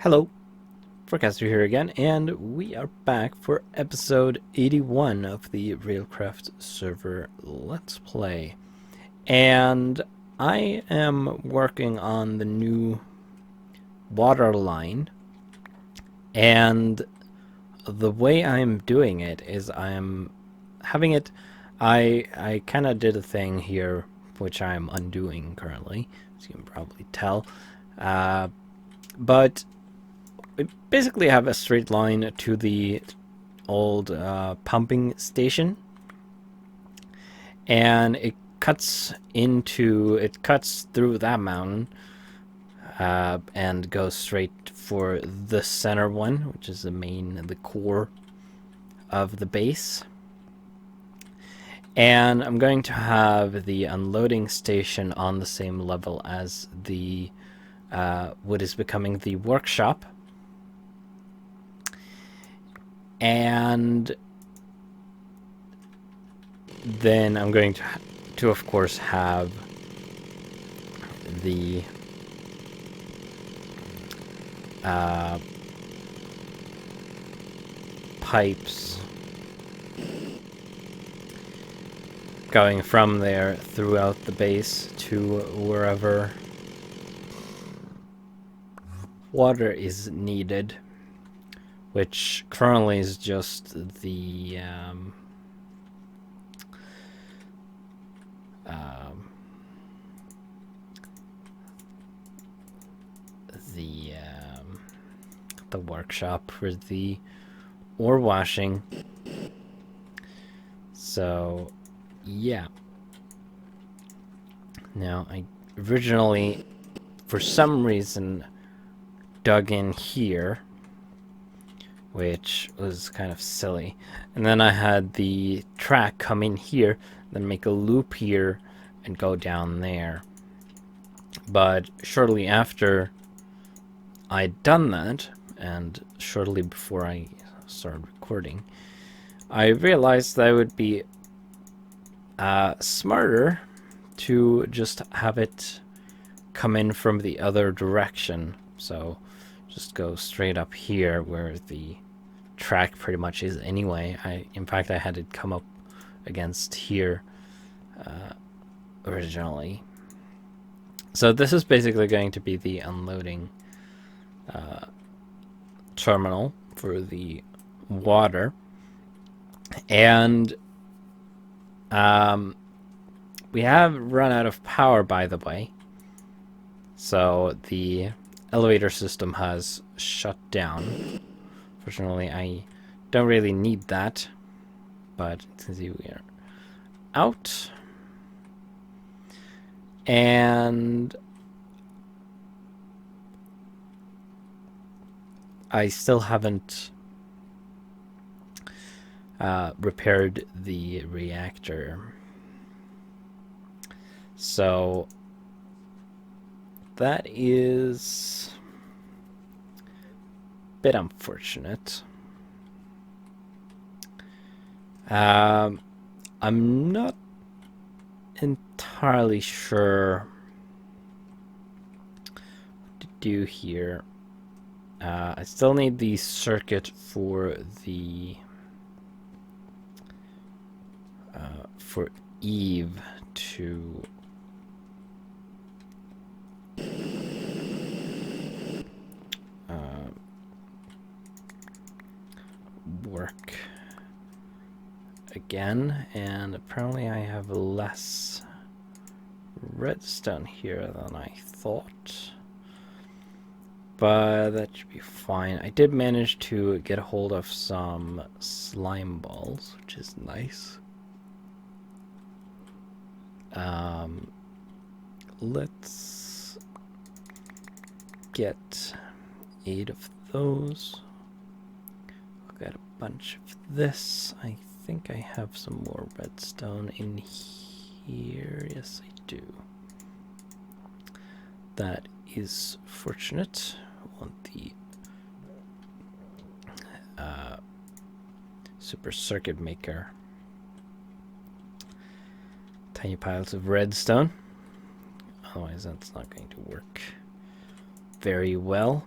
Hello, Forecaster here again, and we are back for episode 81 of the Railcraft server Let's Play. And I am working on the new water line, and the way I'm doing it is I'm having it, I kind of did a thing here, which I'm undoing currently, as you can probably tell, but we basically have a straight line to the old pumping station, and it cuts through that mountain and goes straight for the center one, which is the core of the base. And I'm going to have the unloading station on the same level as the what is becoming the workshop. And then I'm going to of course have the pipes going from there throughout the base to wherever water is needed, which currently is just the the workshop for the ore washing. So yeah. Now I originally, for some reason, dug in here, which was kind of silly. And then I had the track come in here, then make a loop here, and go down there. But shortly after I'd done that, and shortly before I started recording, I realized that it would be smarter to just have it come in from the other direction. So just go straight up here where the track pretty much is anyway. In fact, I had it come up against here originally. So this is basically going to be the unloading terminal for the water. And we have run out of power, by the way. So the elevator system has shut down. Fortunately, I don't really need that, but since we are out, and I still haven't repaired the reactor, so that is a bit unfortunate. I'm not entirely sure what to do here. I still need the circuit for the for Eve to work again, and apparently I have less redstone here than I thought, but that should be fine. I did manage to get a hold of some slime balls, which is nice. Let's get 8 of those. I've got a bunch of this. I think I have some more redstone in here. Yes, I do. That is fortunate. I want the super circuit maker. Tiny piles of redstone. Otherwise, that's not going to work very well.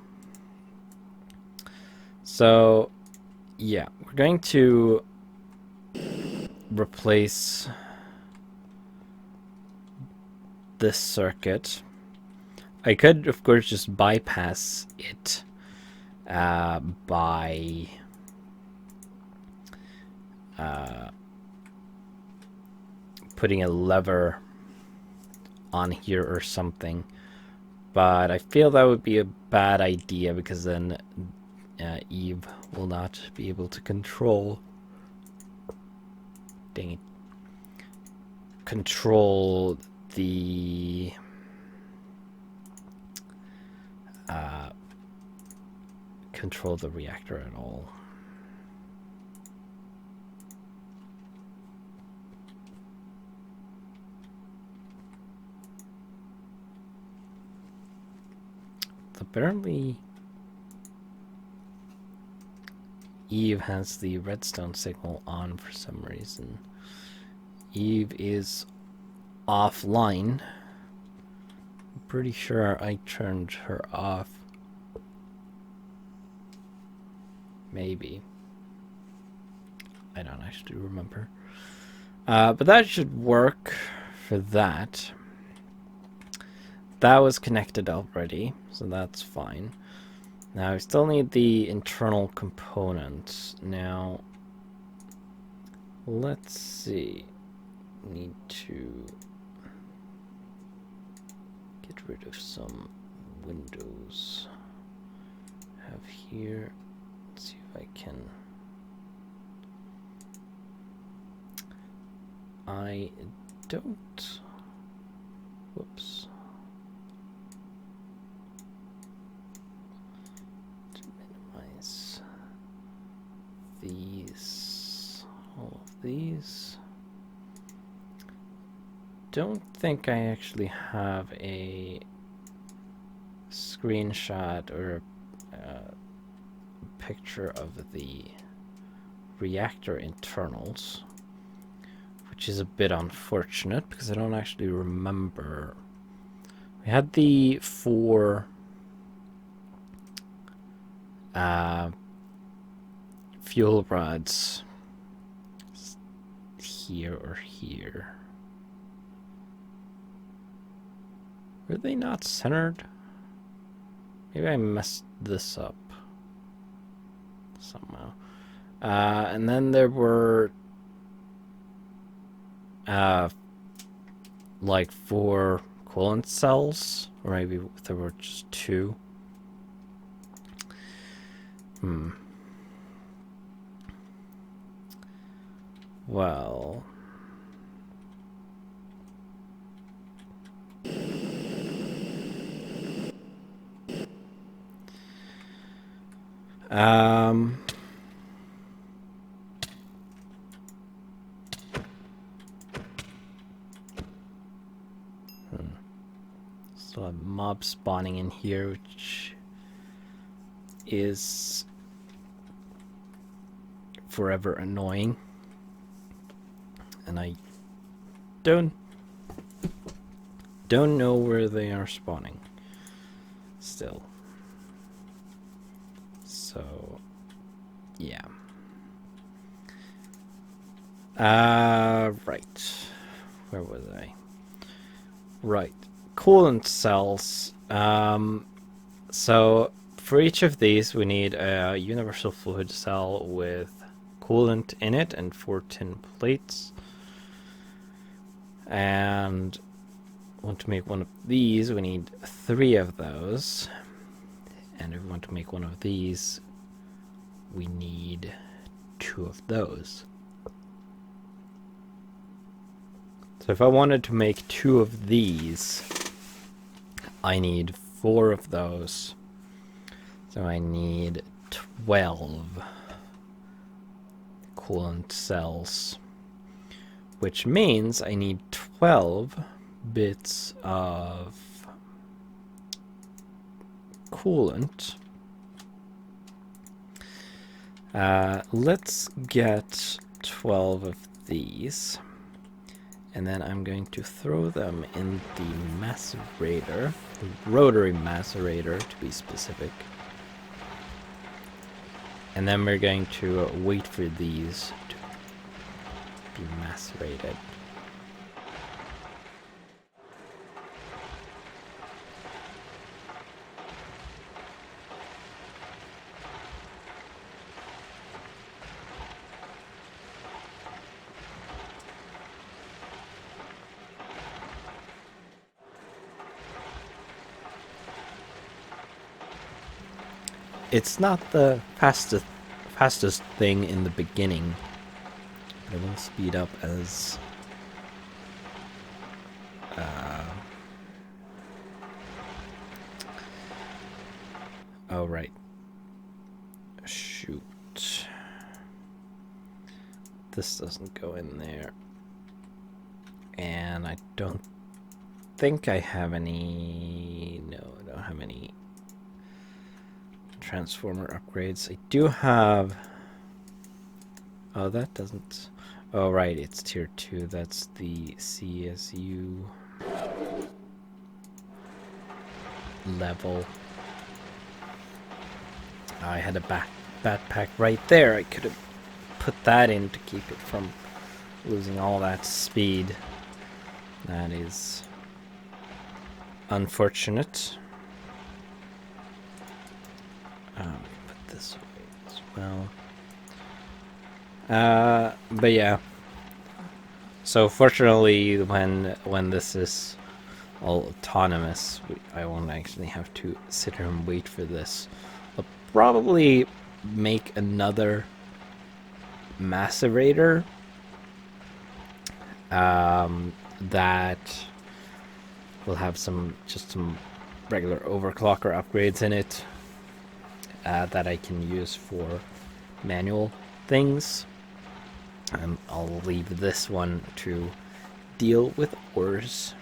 So, yeah, we're going to replace this circuit. I could, of course, just bypass it by putting a lever on here or something, but I feel that would be a bad idea because then Eve will not be able to control. Dang it. Control the reactor at all. Apparently Eve has the redstone signal on for some reason. Eve is offline. I'm pretty sure I turned her off. Maybe. I don't actually remember. But that should work for that. That was connected already, so that's fine. Now we still need the internal components. Now, let's see. Need to get rid of some windows I have here. Let's see if I can. I don't. Whoops. To minimize these, all of these. Don't think I actually have a screenshot or a picture of the reactor internals, which is a bit unfortunate because I don't actually remember. We had the 4 fuel rods here or here. Were they not centered? Maybe I messed this up somehow. And then there were like 4 coolant cells, or maybe there were just 2. Well, still have mob spawning in here, which is forever annoying, and I don't know where they are spawning still. So yeah. Right. Where was I? Right. Coolant cells. So for each of these we need a universal fluid cell with coolant in it and 4 tin plates. And want to make one of these, we need 3 of those. And if we want to make one of these, we need 2 of those. So if I wanted to make 2 of these, I need 4 of those. So I need 12 coolant cells, which means I need 12 bits of coolant. Let's get 12 of these, and then I'm going to throw them in the macerator, the rotary macerator to be specific. And then we're going to wait for these to be macerated. It's not the fastest thing in the beginning, but it will speed up as oh right. Shoot. This doesn't go in there. And I don't think I have any... No, I don't have any transformer upgrades. I do have... Oh, that doesn't... Oh, right, it's tier 2. That's the CSU level. I had a backpack right there. I could have put that in to keep it from losing all that speed. That is unfortunate. Put this away as well. But yeah. So fortunately, when this is all autonomous, I won't actually have to sit here and wait for this. I'll probably make another macerator that will have just some regular overclocker upgrades in it that I can use for manual things, and I'll leave this one to deal with ores.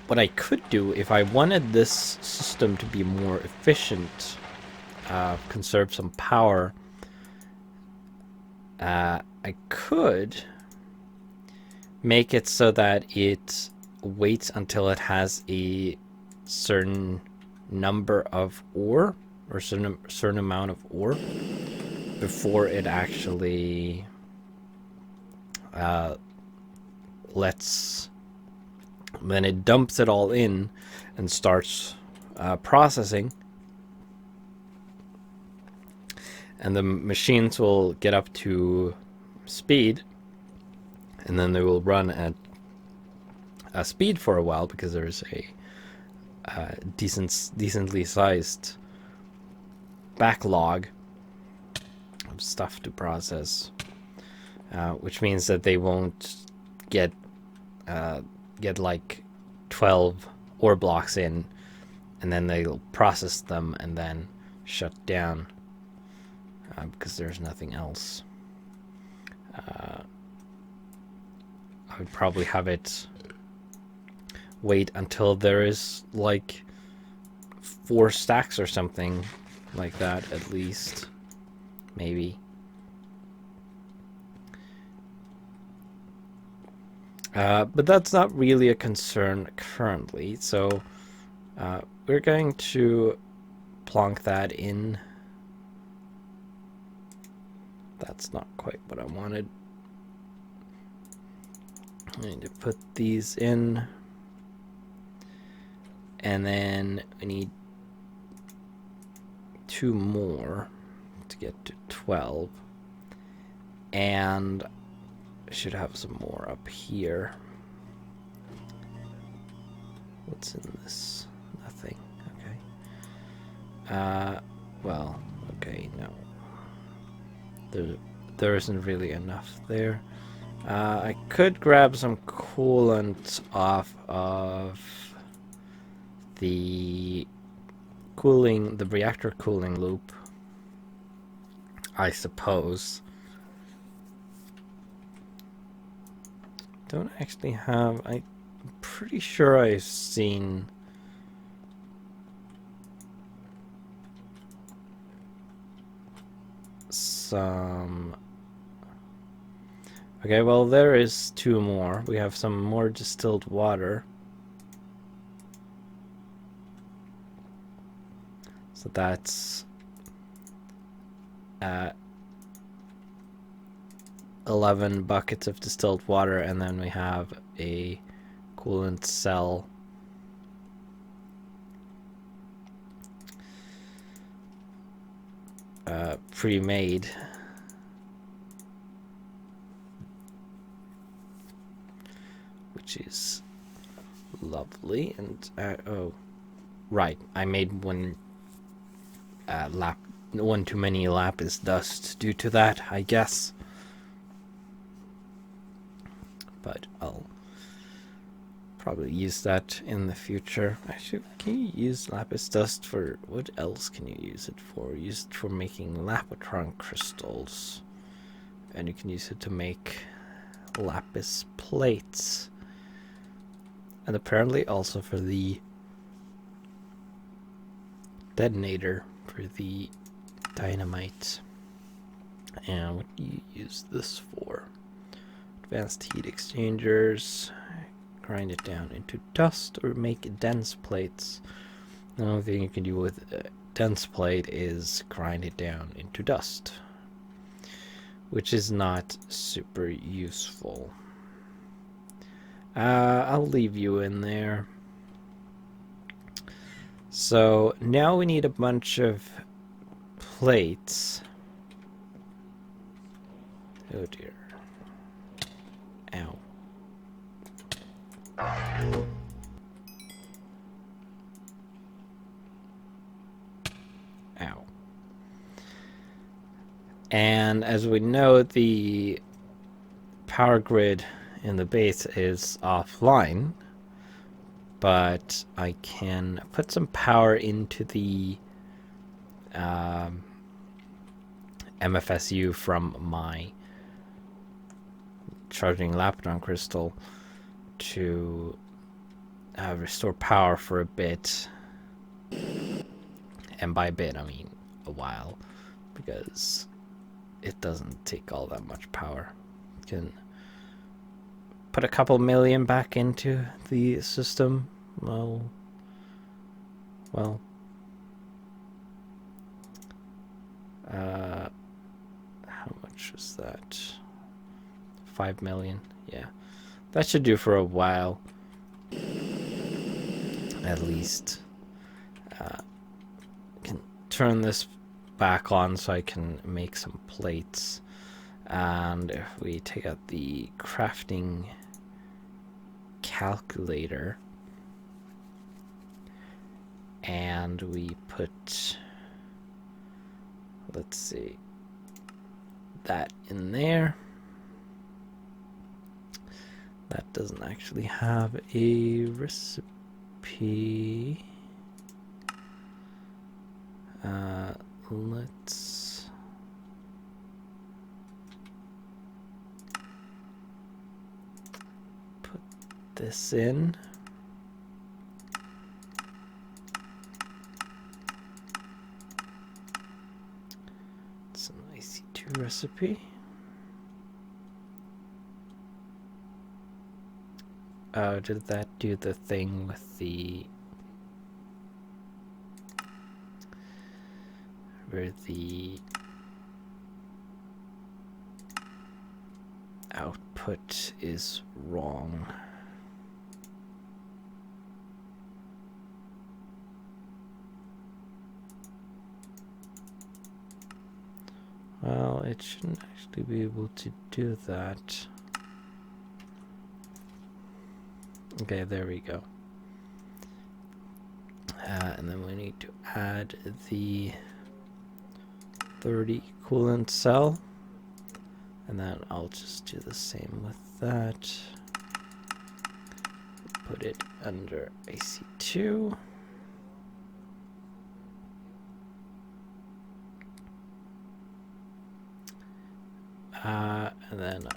What I could do, if I wanted this system to be more efficient, conserve some power, I could make it so that it waits until it has a certain number of ore, or certain amount of ore, before it actually then it dumps it all in and starts processing, and the machines will get up to speed, and then they will run at a speed for a while because there's a decently sized backlog of stuff to process, which means that they won't get like 12 ore blocks in, and then they'll process them and then shut down because there's nothing else. I would probably have it wait until there is like 4 stacks or something like that, at least, maybe. But that's not really a concern currently, so we're going to plonk that in. That's not quite what I wanted. I need to put these in, and then I need 2 more to get to 12, and I should have some more up here. What's in this? Nothing. Okay. Well, okay, no. There isn't really enough there. I could grab some coolant off of the reactor cooling loop, I suppose. Don't actually have... I'm pretty sure I've seen some... Okay, well, there is 2 more. We have some more distilled water. So that's 11 buckets of distilled water, and then we have a coolant cell pre-made. Which is lovely. And oh, right, I made one too many lapis dust due to that, I guess. But I'll probably use that in the future. Actually, can you use lapis dust for, what else can you use it for? Use it for making lapatron crystals, and you can use it to make lapis plates, and apparently also for the detonator for the dynamite. And what do you use this for? Advanced heat exchangers. Grind it down into dust or make dense plates. The only thing you can do with a dense plate is grind it down into dust, which is not super useful. I'll leave you in there. So now we need a bunch of plates. Oh dear. Ow. Ow. And as we know, the power grid in the base is offline, but I can put some power into the MFSU from my charging lapidon crystal to restore power for a bit. And by a bit, I mean a while, because it doesn't take all that much power. You can put a couple million back into the system. Well, how much is that? 5 million. Yeah, that should do for a while, at least. Can turn this back on so I can make some plates. And if we take out the crafting calculator and we put, let's see, that in there. That doesn't actually have a recipe. Let's put this in. It's an IC2 recipe. Oh, did that do the thing with the where the output is wrong? Well, it shouldn't actually be able to do that. Okay, there we go. And then we need to add the 30 coolant cell, and then I'll just do the same with that. Put it under AC2. And then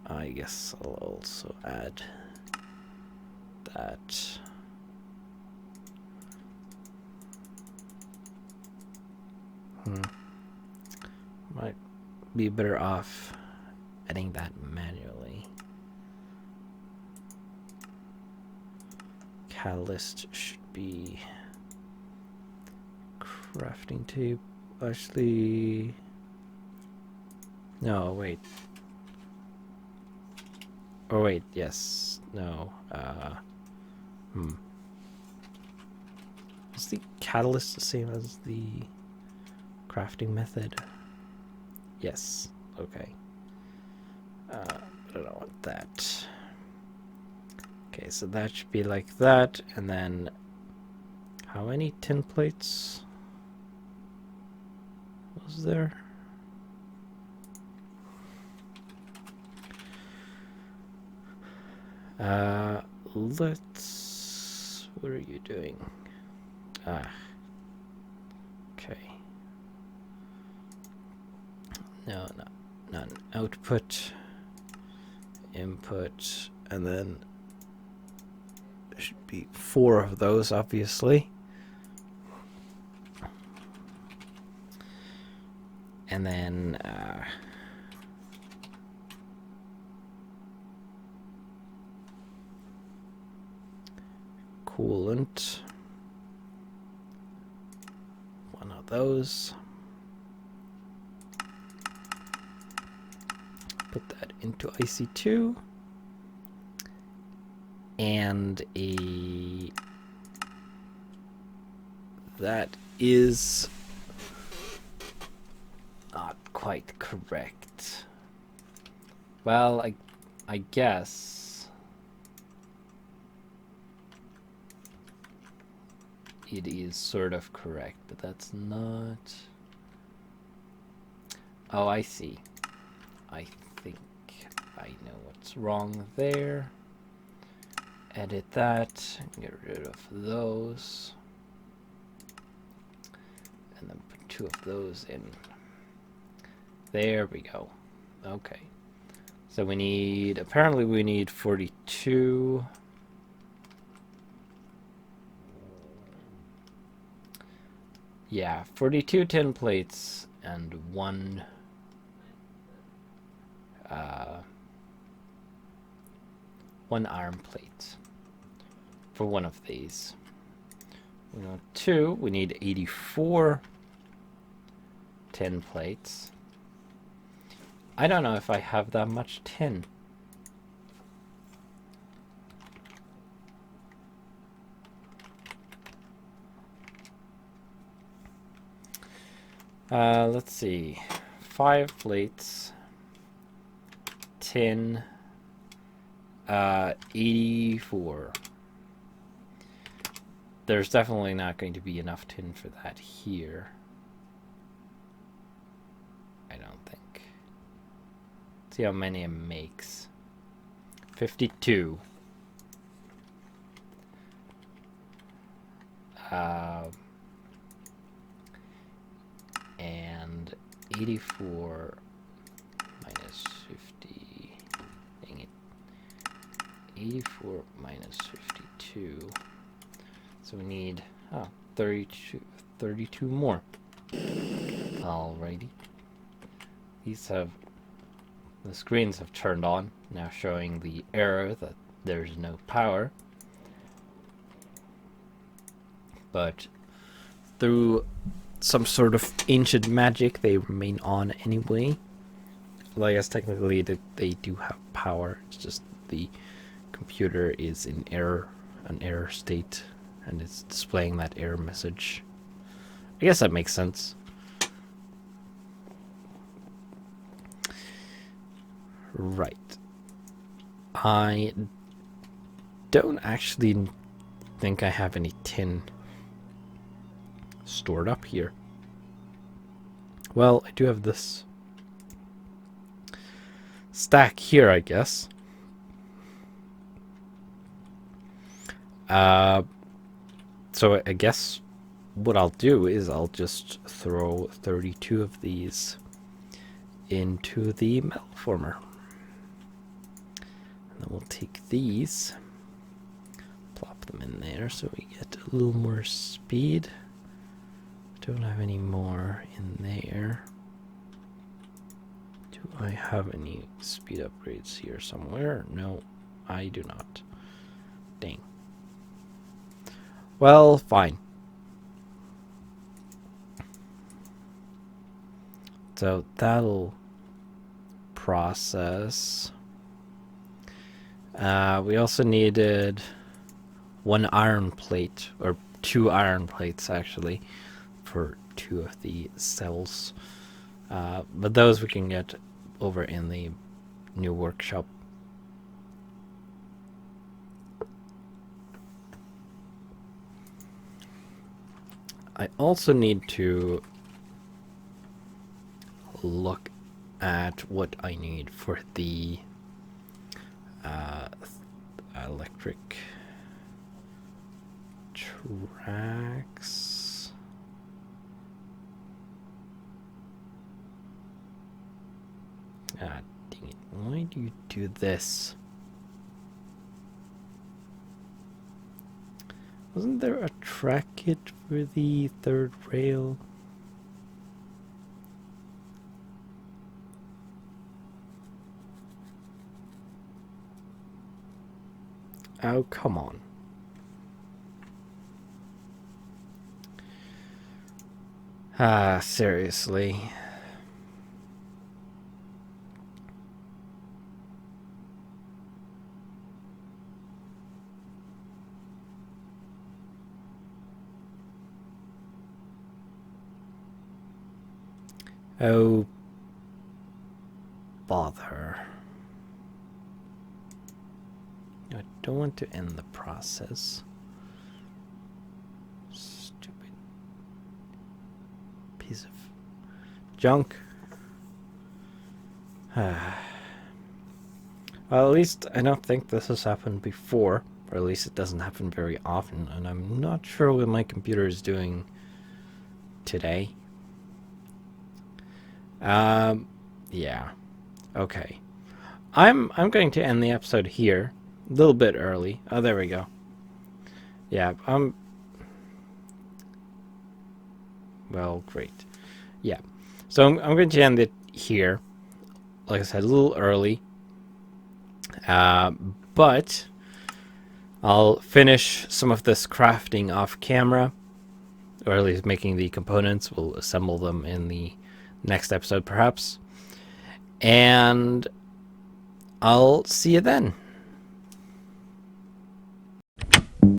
I guess I'll also add that. Might be better off adding that manually. Catalyst should be crafting tape. Actually, no, wait. Oh wait, yes, no. Is the catalyst the same as the crafting method? Yes. Okay. But I don't want that. Okay, so that should be like that, and then how many tin plates was there? Let's... What are you doing? Okay. No, not an output. Input, and then there should be 4 of those, obviously. And then coolant, 1 of those. Put that into IC2, and that is not quite correct. Well, I guess it is sort of correct, but that's not. Oh, I see. I think I know what's wrong there. Edit that, get rid of those, and then put 2 of those in. There we go. Okay. So we need, apparently we need 42. Yeah, 42 tin plates and 1 1 iron plate for 1 of these. We want 2. We need 84 tin plates. I don't know if I have that much tin. Let's see. 5 plates. Tin. 84. There's definitely not going to be enough tin for that here. I don't think. Let's see how many it makes. 52. And 84 minus 50. Dang it. 84 minus 52. So we need 32 more. Alrighty. The screens have turned on, now showing the error that there's no power. But through some sort of ancient magic, they remain on anyway. Well, I guess technically they do have power. It's just the computer is in an error state, and it's displaying that error message. I guess that makes sense. Right. I don't actually think I have any tin stored up here. Well, I do have this stack here, I guess. So I guess what I'll do is I'll just throw 32 of these into the metal former. And then we'll take these, plop them in there so we get a little more speed. Don't have any more in there. Do I have any speed upgrades here somewhere? No, I do not. Dang. Well, fine. So that'll process. We also needed 1 iron plate, or 2 iron plates actually, for 2 of the cells. But those we can get over in the new workshop. I also need to look at what I need for the electric tracks. Ah, dang it. Why do you do this? Wasn't there a track kit for the 3rd rail? Oh, come on. Ah, seriously. Oh, bother. I don't want to end the process. Stupid piece of junk. Well, at least I don't think this has happened before, or at least it doesn't happen very often, and I'm not sure what my computer is doing today. Yeah. Okay. I'm going to end the episode here. A little bit early. Oh, there we go. Yeah, well, great. Yeah. So I'm going to end it here. Like I said, a little early. But I'll finish some of this crafting off camera, or at least making the components. We'll assemble them in the next episode, perhaps. And I'll see you then.